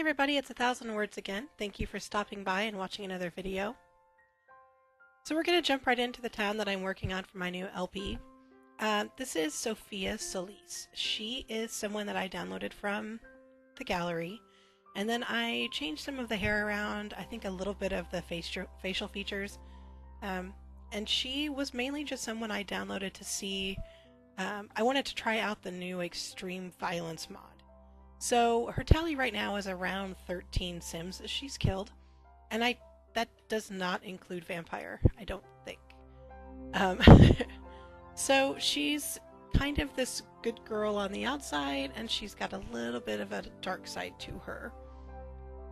everybody, it's 1,000 Words again. Thank you for stopping by and watching another video. So we're going to jump right into the town that I'm working on for my new LP. This is Sofia Solis. She is someone that I downloaded from the gallery, and then I changed some of the hair around, I think a little bit of the facial features, and she was mainly just someone I downloaded to see. I wanted to try out the new extreme violence mod. So her tally right now is around 13 Sims that she's killed, and that does not include vampire, I don't think. So she's kind of this good girl on the outside, and she's got a little bit of a dark side to her.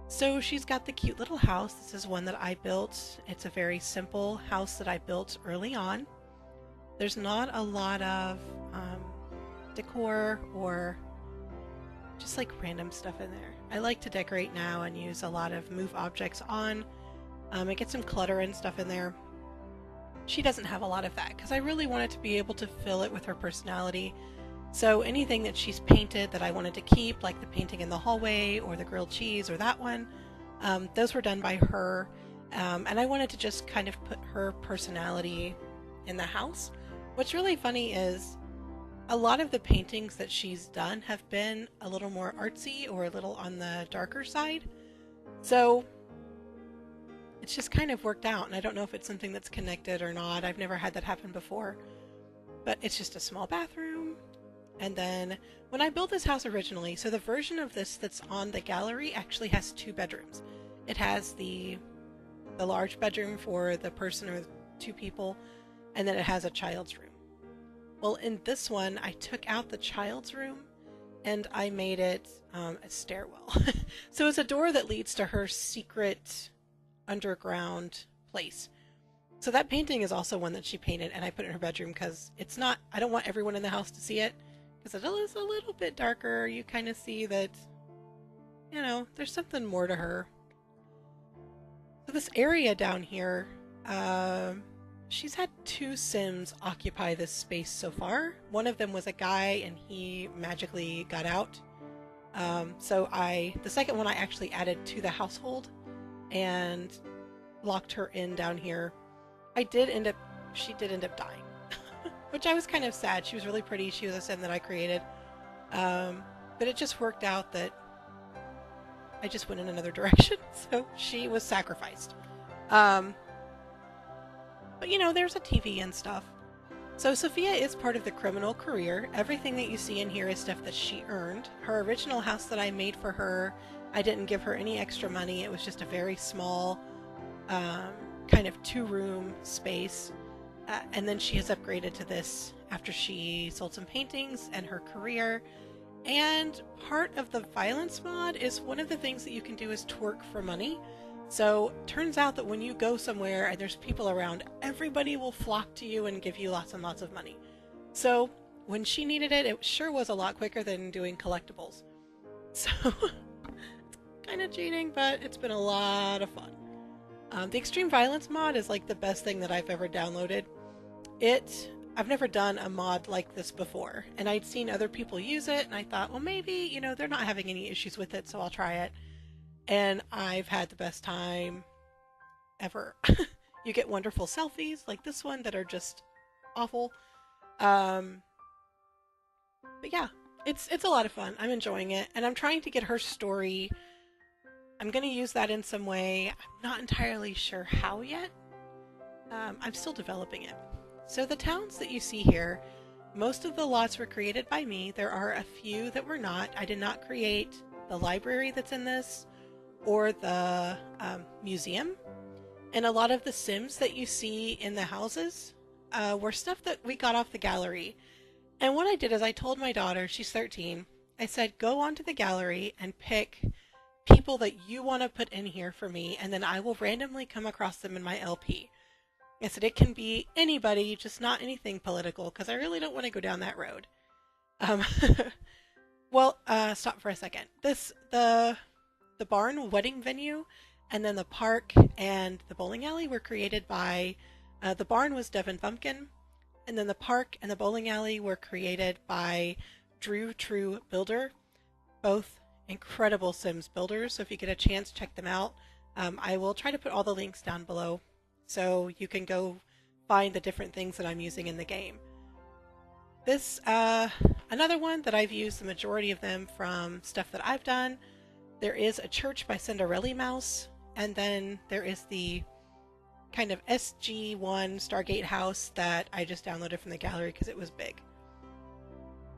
So she's got the cute little house. This is one that I built. It's a very simple house that I built early on. There's not a lot of decor or just like random stuff in there. I like to decorate now and use a lot of move objects on. I get some clutter and stuff in there. She doesn't have a lot of that because I really wanted to be able to fill it with her personality. So anything that she's painted that I wanted to keep, like the painting in the hallway or the grilled cheese or that one, those were done by her. And I wanted to just kind of put her personality in the house. What's really funny is a lot of the paintings that she's done have been a little more artsy or a little on the darker side. So it's just kind of worked out, and I don't know if it's something that's connected or not. I've never had that happen before. But it's just a small bathroom. And then when I built this house originally, so the version of this that's on the gallery actually has 2 bedrooms. It has the large bedroom for the person or 2 people, and then it has a child's room. Well, in this one, I took out the child's room and I made it a stairwell. So it's a door that leads to her secret underground place. So that painting is also one that she painted, and I put it in her bedroom because it's not, I don't want everyone in the house to see it because it is a little bit darker. You kind of see that, you know, there's something more to her. So this area down here, she's had 2 Sims occupy this space so far. One of them was a guy and he magically got out. The second one I actually added to the household and locked her in down here. She did end up dying, which I was kind of sad. She was really pretty. She was a Sim that I created. But it just worked out that I just went in another direction. So she was sacrificed. But you know, there's a TV and stuff. So Sofia is part of the criminal career. Everything that you see in here is stuff that she earned. Her original house that I made for her, I didn't give her any extra money. It was just a very small kind of 2-room space. And then she has upgraded to this after she sold some paintings and her career. And part of the violence mod is one of the things that you can do is twerk for money. So turns out that when you go somewhere and there's people around, everybody will flock to you and give you lots and lots of money. So when she needed it, it sure was a lot quicker than doing collectibles. So it's kind of cheating, but it's been a lot of fun. The extreme violence mod is like the best thing that I've ever downloaded. I've never done a mod like this before, and I'd seen other people use it, and I thought, well, maybe, you know, they're not having any issues with it, so I'll try it. And I've had the best time ever. You get wonderful selfies like this one that are just awful. But yeah, it's a lot of fun. I'm enjoying it, and I'm trying to get her story. I'm going to use that in some way. I'm not entirely sure how yet. I'm still developing it. So the towns that you see here, most of the lots were created by me. There are a few that were not. I did not create the library that's in this, or the museum. And a lot of the Sims that you see in the houses were stuff that we got off the gallery. And what I did is I told my daughter, she's 13, I said, go onto the gallery and pick people that you want to put in here for me, and then I will randomly come across them in my LP. I said it can be anybody, just not anything political, because I really don't want to go down that road. Well, stop for a second. The barn wedding venue, and then the park and the bowling alley were created by, the barn was Devon Bumpkin, and then the park and the bowling alley were created by Drutrubuilder, both incredible Sims builders, so if you get a chance, check them out. I will try to put all the links down below so you can go find the different things that I'm using in the game. This, another one that I've used the majority of them from stuff that I've done. There is a church by Cinderellimouse, and then there is the kind of SG1 Stargate house that I just downloaded from the gallery because it was big.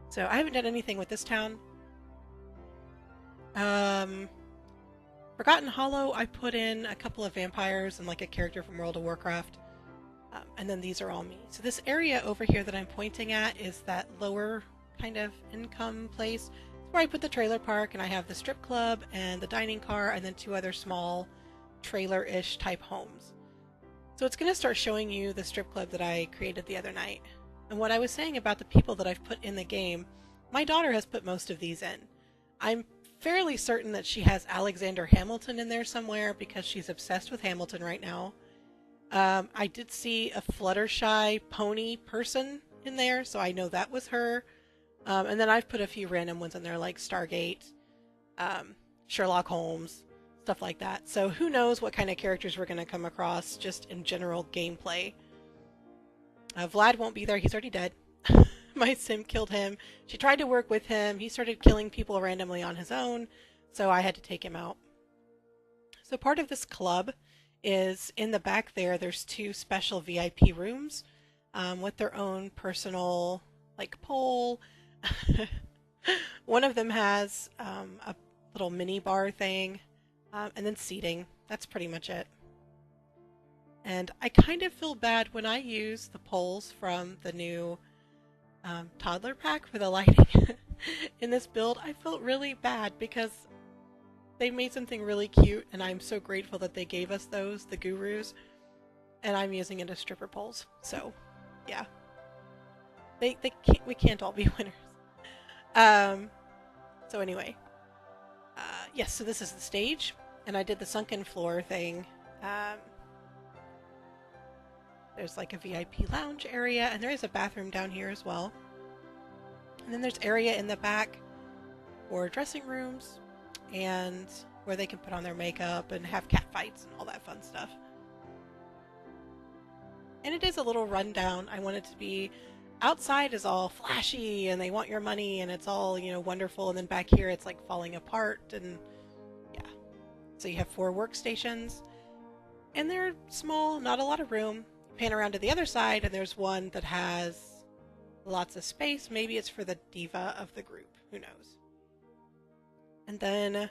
So I haven't done anything with this town. Forgotten Hollow, I put in a couple of vampires and like a character from World of Warcraft. And then these are all me. So this area over here that I'm pointing at is that lower kind of income place. It's where I put the trailer park, and I have the strip club and the dining car and then 2 other small trailer-ish type homes. So it's going to start showing you the strip club that I created the other night. And what I was saying about the people that I've put in the game, my daughter has put most of these in. I'm fairly certain that she has Alexander Hamilton in there somewhere because she's obsessed with Hamilton right now. I did see a Fluttershy pony person in there, so I know that was her. And then I've put a few random ones in there like Stargate, Sherlock Holmes, stuff like that. So who knows what kind of characters we're going to come across just in general gameplay. Vlad won't be there. He's already dead. My sim killed him. She tried to work with him. He started killing people randomly on his own, so I had to take him out. So part of this club is in the back there. There's 2 special VIP rooms with their own personal like pole. One of them has a little mini bar thing, and then seating. That's pretty much it. And I kind of feel bad when I use the poles from the new toddler pack for the lighting in this build. I felt really bad because they made something really cute, and I'm so grateful that they gave us those, the gurus, and I'm using it as stripper poles. So, yeah. We can't all be winners. So anyway. Yes, so this is the stage, and I did the sunken floor thing. There's like a VIP lounge area, and there is a bathroom down here as well. And then there's area in the back for dressing rooms and where they can put on their makeup and have cat fights and all that fun stuff. And it is a little rundown. I want it to be outside is all flashy and they want your money and it's all, you know, wonderful. And then back here it's like falling apart, and yeah. So you have 4 workstations and they're small, not a lot of room. Pan around to the other side and there's one that has lots of space. Maybe it's for the diva of the group. Who knows? And then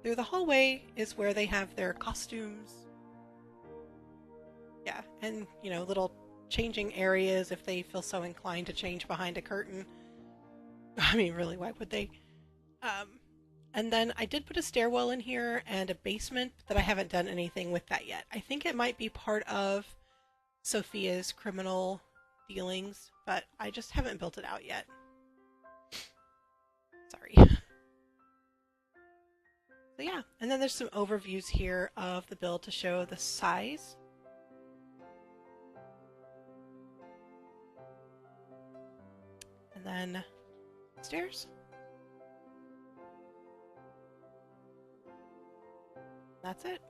through the hallway is where they have their costumes. Yeah, and, you know, little changing areas if they feel so inclined to change behind a curtain. I mean, really, why would they? And then I did put a stairwell in here and a basement, but I haven't done anything with that yet. I think it might be part of Sofia's criminal dealings, but I just haven't built it out yet. Sorry. So yeah, and then there's some overviews here of the build to show the size. And then stairs. That's it.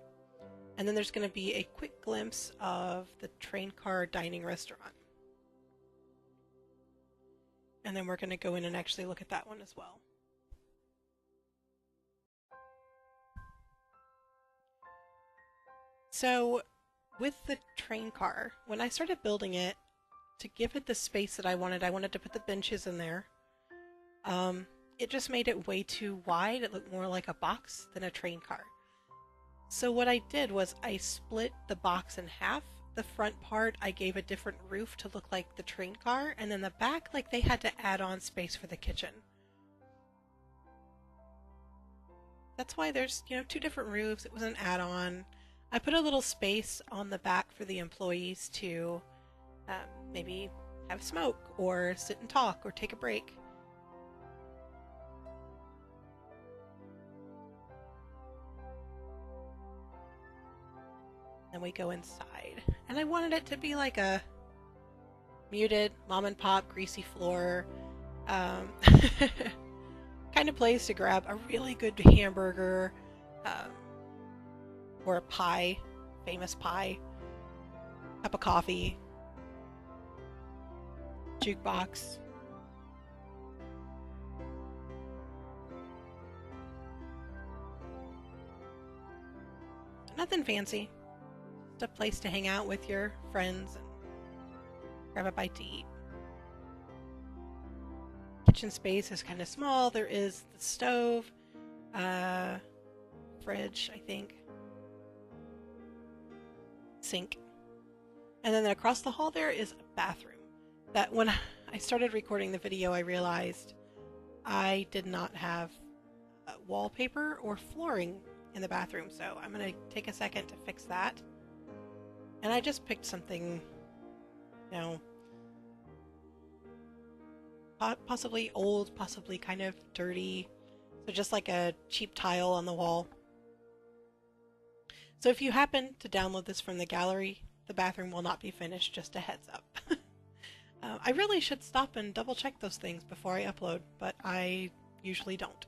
And then there's going to be a quick glimpse of the train car dining restaurant. And then we're going to go in and actually look at that one as well. So with the train car, when I started building it, to give it the space that I wanted to put the benches in there. It just made it way too wide. It looked more like a box than a train car. So what I did was I split the box in half. The front part I gave a different roof to look like the train car, and then the back, like they had to add on space for the kitchen. That's why there's, you know, 2 different roofs. It was an add-on. I put a little space on the back for the employees to maybe have smoke or sit and talk or take a break. Then we go inside, and I wanted it to be like a muted mom and pop greasy floor, kind kind of place to grab a really good hamburger, or a pie, famous pie, cup of coffee, jukebox. Nothing fancy. Just a place to hang out with your friends and grab a bite to eat. Kitchen space is kind of small. There is the stove, fridge, I think, sink. And then across the hall there is a bathroom. That when I started recording the video, I realized I did not have wallpaper or flooring in the bathroom, so I'm going to take a second to fix that. And I just picked something, you know, possibly old, possibly kind of dirty, so just like a cheap tile on the wall. So if you happen to download this from the gallery, the bathroom will not be finished, just a heads up. I really should stop and double check those things before I upload, but I usually don't.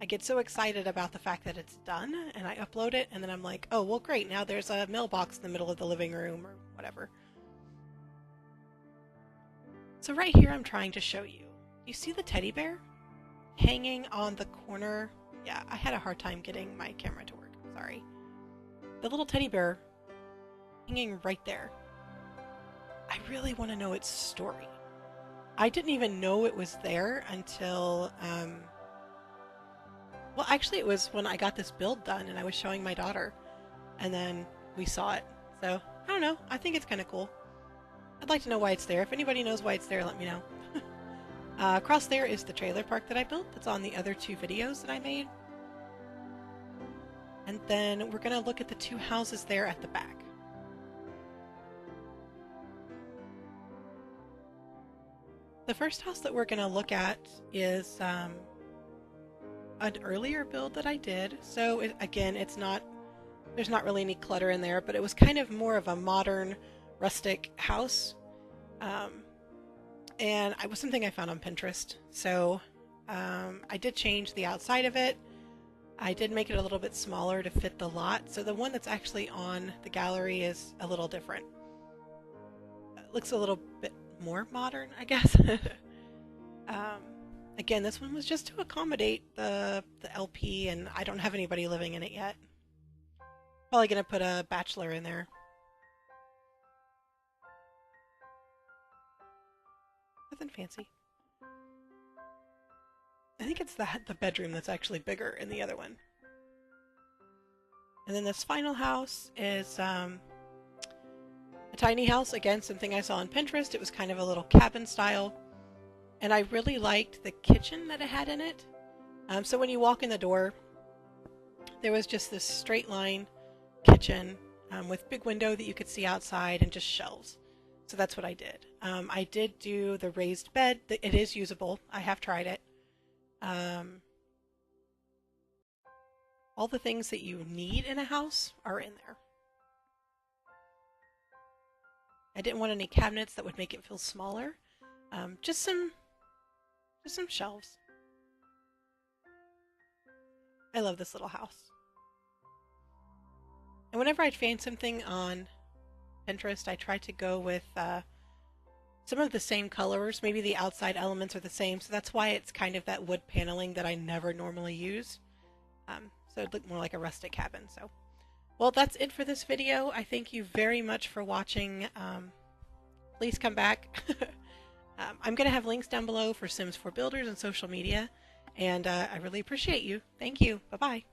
I get so excited about the fact that it's done, and I upload it, and then I'm like, oh, well great, now there's a mailbox in the middle of the living room, or whatever. So right here I'm trying to show you. You see the teddy bear hanging on the corner? Yeah, I had a hard time getting my camera to work, I'm sorry. The little teddy bear hanging right there. I really want to know its story. I didn't even know it was there until, well, actually it was when I got this build done and I was showing my daughter, and then we saw it. So, I don't know, I think it's kind of cool. I'd like to know why it's there. If anybody knows why it's there, let me know. Across there is the trailer park that I built that's on the other two videos that I made. And then we're going to look at the two houses there at the back. The first house that we're going to look at is an earlier build that I did. So again, there's not really any clutter in there, but it was kind of more of a modern rustic house. And it was something I found on Pinterest. So I did change the outside of it. I did make it a little bit smaller to fit the lot. So the one that's actually on the gallery is a little different. It looks a little bit more modern, I guess. Again, this one was just to accommodate the LP, and I don't have anybody living in it yet. Probably gonna put a bachelor in there. Nothing fancy. I think it's the bedroom that's actually bigger in the other one. And then this final house is a tiny house. Again, something I saw on Pinterest. It was kind of a little cabin style. And I really liked the kitchen that it had in it. So when you walk in the door, there was just this straight line kitchen with big window that you could see outside and just shelves. So that's what I did. I did do the raised bed. It is usable. I have tried it. All the things that you need in a house are in there. I didn't want any cabinets that would make it feel smaller. Just some shelves. I love this little house. And whenever I'd find something on Pinterest, I try to go with some of the same colors. Maybe the outside elements are the same, so that's why it's kind of that wood paneling that I never normally use. So it'd look more like a rustic cabin. So, well, that's it for this video. I thank you very much for watching. Please come back. I'm going to have links down below for Sims 4 Builders and social media, and I really appreciate you. Thank you. Bye-bye.